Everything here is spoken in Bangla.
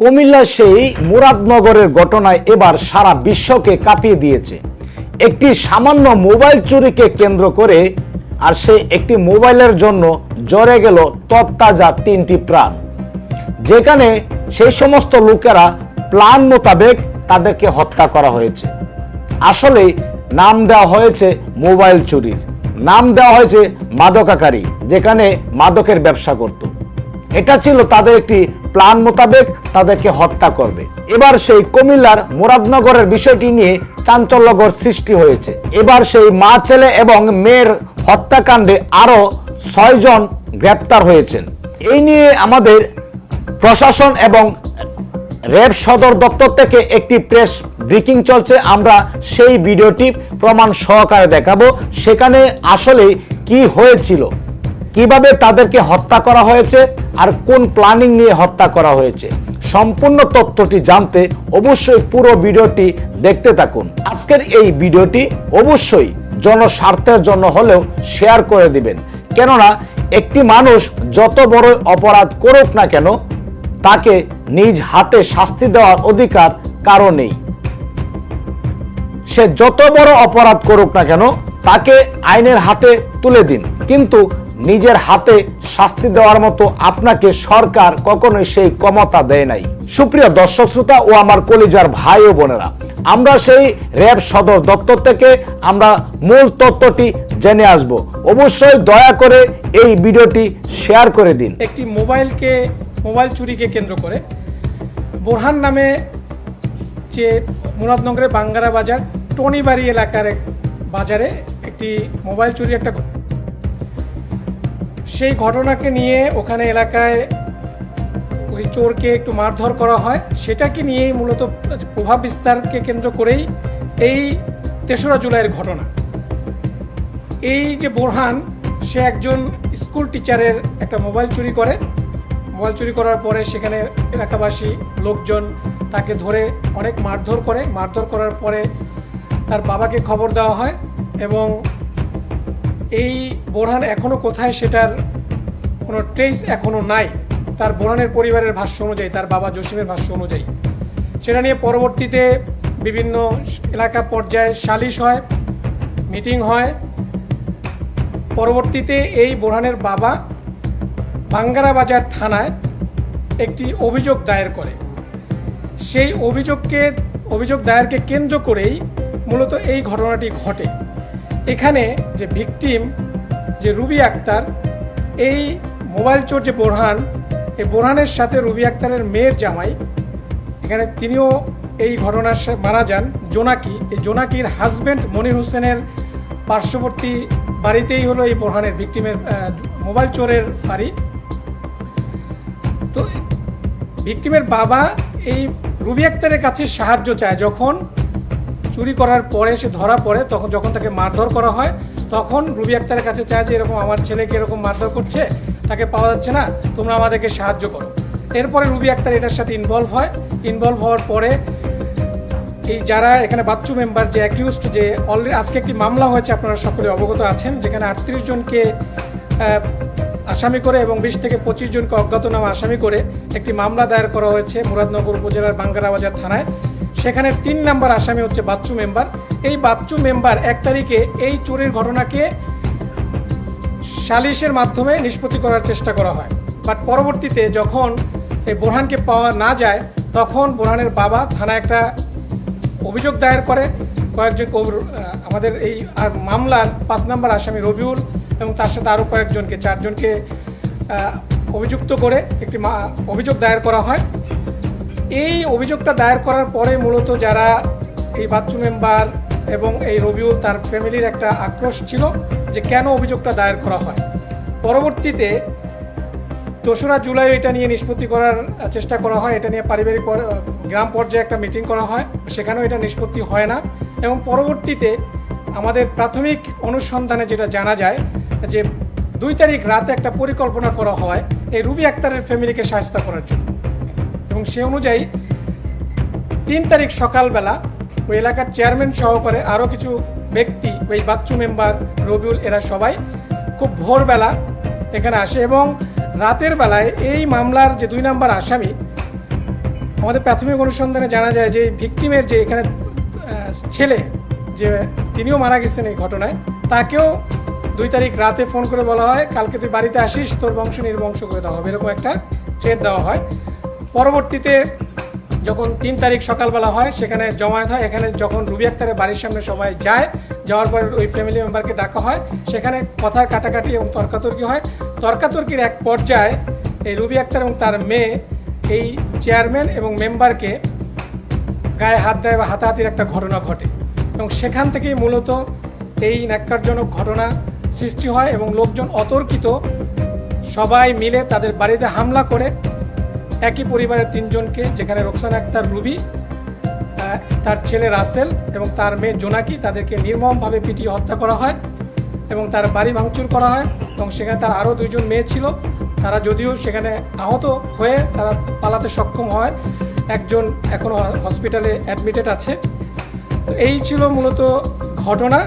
কুমিল্লার সেই মুরাদনগরের ঘটনায় এবার সারা বিশ্বকে কাঁপিয়ে দিয়েছে। একটি সামান্য মোবাইল চুরিকে কেন্দ্র করে আর সে একটি মোবাইলের জন্য জ্বরে গেল তত্তাজা 3টি প্রাণ, যেখানে সেই সমস্ত লোকেরা প্ল্যান মোতাবেক তাদেরকে হত্যা করা হয়েছে। আসলে নাম দেওয়া হয়েছে মোবাইল চুরির, নাম দেওয়া হয়েছে মাদকাকারী, যেখানে মাদকের ব্যবসা করত। এটা ছিল তাদের একটি প্ল্যান মোতাবেক তাদেরকে হত্যা করবে। এবার সেই কুমিল্লার মুরাদনগরের বিষয়টি নিয়ে চাঞ্চল্যকর সৃষ্টি হয়েছে। এবার সেই মা ছেলে এবং মেয়ের হত্যাকাণ্ডে আরো 6 জন গ্রেপ্তার হয়েছেন। এই নিয়ে আমাদের প্রশাসন এবং র্যাব সদর দপ্তর থেকে একটি প্রেস ব্রিফিং চলছে। আমরা সেই ভিডিওটি প্রমাণ সহকারে দেখাবো, সেখানে আসলে কি হয়েছিল, কিভাবে তাদেরকে হত্যা করা হয়েছে আর কোন প্ল্যানিং নিয়ে হত্যা করা হয়েছে। সম্পূর্ণ তথ্যটি জানতে অবশ্যই পুরো ভিডিওটি দেখতে থাকুন। আজকের এই ভিডিওটি অবশ্যই জনস্বার্থের জন্য হলেও শেয়ার করে দিবেন, কেননা একটি মানুষ যত বড় অপরাধ করুক না কেন তাকে নিজ হাতে শাস্তি দেওয়ার অধিকার কারো নেই। সে যত বড় অপরাধ করুক না কেন তাকে আইনের হাতে তুলে দিন, কিন্তু নিজের হাতে শাস্তি দেওয়ার মতো আপনাকে সরকার কখনোই সেই ক্ষমতা দেয় নাই। সুপ্রিয় দর্শক শ্রোতা ও আমার কলিজার ভাই ও বোনেরা, আমরা সেই র্যাব সদর দপ্তর থেকে আমরা মূল তথ্যটি জেনে আসব। অবশ্যই দয়া করে এই ভিডিওটি শেয়ার করে দিন। একটি মোবাইল চুরিকে কেন্দ্র করে বোরহান নামে যে মুরাদনগরের বাঙ্গারা বাজার টনিবাড়ি এলাকার এক বাজারে একটি মোবাইল চুরির একটা সেই ঘটনাকে নিয়ে ওখানে এলাকায় ওই চোরকে একটু মারধর করা হয়। সেটাকে নিয়েই মূলত প্রভাব বিস্তারকে কেন্দ্র করেই এই 3রা জুলাইয়ের ঘটনা। এই যে বোরহান, সে একজন স্কুল টিচারের একটা মোবাইল চুরি করে। মোবাইল চুরি করার পরে সেখানে এলাকাবাসী লোকজন তাকে ধরে অনেক মারধর করে। মারধর করার পরে তার বাবাকে খবর দেওয়া হয় এবং এই বোরহান এখনও কোথায় সেটার কোনো ট্রেস এখনও নাই। তার বোরহানের পরিবারের ভাষ্য অনুযায়ী, তার বাবা জসিমের ভাষ্য অনুযায়ী, সেটা নিয়ে পরবর্তীতে বিভিন্ন এলাকা পর্যায়ে সালিশ হয়, মিটিং হয়। পরবর্তীতে এই বোরহানের বাবা বাঙ্গারা বাজার থানায় একটি অভিযোগ দায়ের করে। সেই অভিযোগ দায়েরকে কেন্দ্র করেই মূলত এই ঘটনাটি ঘটে। এখানে যে ভিকটিম যে রুবি আক্তার, এই মোবাইল চোর যে বোরহান, এই বোরহানের সাথে রুবি আক্তারের মেয়ের জামাই, এখানে তিনিও এই ঘটনার মারা যান। জোনাকি, এই জোনাকির হাজব্যান্ড মনির হোসেনের পার্শ্ববর্তী বাড়িতেই হলো এই বোরহানের ভিকটিমের মোবাইল চোরের বাড়ি। তো ভিকটিমের বাবা এই রুবি আক্তারের কাছে সাহায্য চায়। যখন চুরি করার পরে সে ধরা পড়ে, তখন যখন তাকে মারধর করা হয়, তখন রুবি আক্তারের কাছে চায় যে এরকম আমার ছেলেকে এরকম মারধর করছে, তাকে পাওয়া যাচ্ছে না, তোমরা আমাদেরকে সাহায্য করো। এরপরে রুবি আক্তার এটার সাথে ইনভলভ হয়। ইনভলভ হওয়ার পরে এই যারা এখানে বাচ্চু মেম্বার যে অ্যাকিউজড, যে অলরেডি আজকে একটি মামলা হয়েছে, আপনারা সকলে অবগত আছেন, যেখানে 38 জনকে আসামি করে এবং 20 থেকে 25 জনকে অজ্ঞাতনামা আসামি করে একটি মামলা দায়ের করা হয়েছে মুরাদনগর উপজেলার বাঙ্গারা বাজার থানায়। সেখানে 3 নম্বর আসামি হচ্ছে বাচ্চু মেম্বার। এই বাচ্চু মেম্বার 1 তারিখে এই চুরির ঘটনাকে সালিশের মাধ্যমে নিষ্পত্তি করার চেষ্টা করা হয়। বাট পরবর্তীতে যখন এই বোরহানকে পাওয়া না যায়, তখন বোরহানের বাবা থানায় একটা অভিযোগ দায়ের করে। কয়েকজন আমাদের এই মামলার 5 নম্বর আসামি রবিউল এবং তার সাথে আরও কয়েকজনকে, 4 জনকে অভিযুক্ত করে একটি অভিযোগ দায়ের করা হয়। এই অভিযোগটা দায়ের করার পরে মূলত যারা এই বাচ্চু মেম্বার এবং এই রবিউল, তার ফ্যামিলির একটা আক্রোশ ছিল যে কেন অভিযোগটা দায়ের করা হয়। পরবর্তীতে 2রা জুলাই এটা নিয়ে নিষ্পত্তি করার চেষ্টা করা হয়। এটা নিয়ে পারিবারিক গ্রাম পর্যায়ে একটা মিটিং করা হয়, সেখানেও এটা নিষ্পত্তি হয় না। এবং পরবর্তীতে আমাদের প্রাথমিক অনুসন্ধানে যেটা জানা যায় যে 2 তারিখ রাতে একটা পরিকল্পনা করা হয় এই রুবি আক্তারের ফ্যামিলিকে সাহায্য করার জন্য। এবং সে অনুযায়ী 3 তারিখ সকালবেলা ওই এলাকার চেয়ারম্যান সহকারে আরও কিছু ব্যক্তি, ওই বাচ্চু মেম্বার, রবিউল, এরা সবাই খুব ভোরবেলা এখানে আসে এবং রাতের বেলায় এই মামলার যে 2 নম্বর আসামি আমাদের প্রাথমিক অনুসন্ধানে জানা যায় যে ভিকটিমের যে এখানে ছেলে যে তিনিও মারা গেছেন এই ঘটনায়, তাকেও 2 তারিখ রাতে ফোন করে বলা হয় কালকে তুই বাড়িতে আসিস, তোর বংশ নির্বংশ করে দেওয়া হবে, এরকম একটা থ্রেট দেওয়া হয়। পরবর্তীতে যখন 3 তারিখ সকালবেলা হয় সেখানে জমায়েত হয়। এখানে যখন রুবি আক্তারের বাড়ির সামনে সবাই যায়, যাওয়ার পর ওই ফ্যামিলি মেম্বারকে ডাকা হয়, সেখানে কথার কাটাকাটি এবং তর্কাতর্কি হয়। তর্কাতর্কির এক পর্যায়ে এই রুবি আক্তার এবং তার মেয়ে এই চেয়ারম্যান এবং মেম্বারকে গায়ে হাত দেয় বা হাতাহাতির একটা ঘটনা ঘটে এবং সেখান থেকেই মূলত এই ন্যাক্কারজনক ঘটনা সৃষ্টি হয় এবং লোকজন অতর্কিত সবাই মিলে তাদের বাড়িতে হামলা করে একই পরিবারের 3 জনকে, যেখানে রোকসানা আক্তার রুবি, তার ছেলে রাসেল এবং তার মেয়ে জোনাকি, তাদেরকে নির্মমভাবে পিটিয়ে হত্যা করা হয় এবং তার বাড়ি ভাঙচুর করা হয় এবং সেখানে তার আরও 2 জন মেয়ে ছিল, তারা যদিও সেখানে আহত হয়ে তারা পালাতে সক্ষম হয়, একজন এখনও হসপিটালে অ্যাডমিটেড আছে। তো এই ছিল মূলত ঘটনা।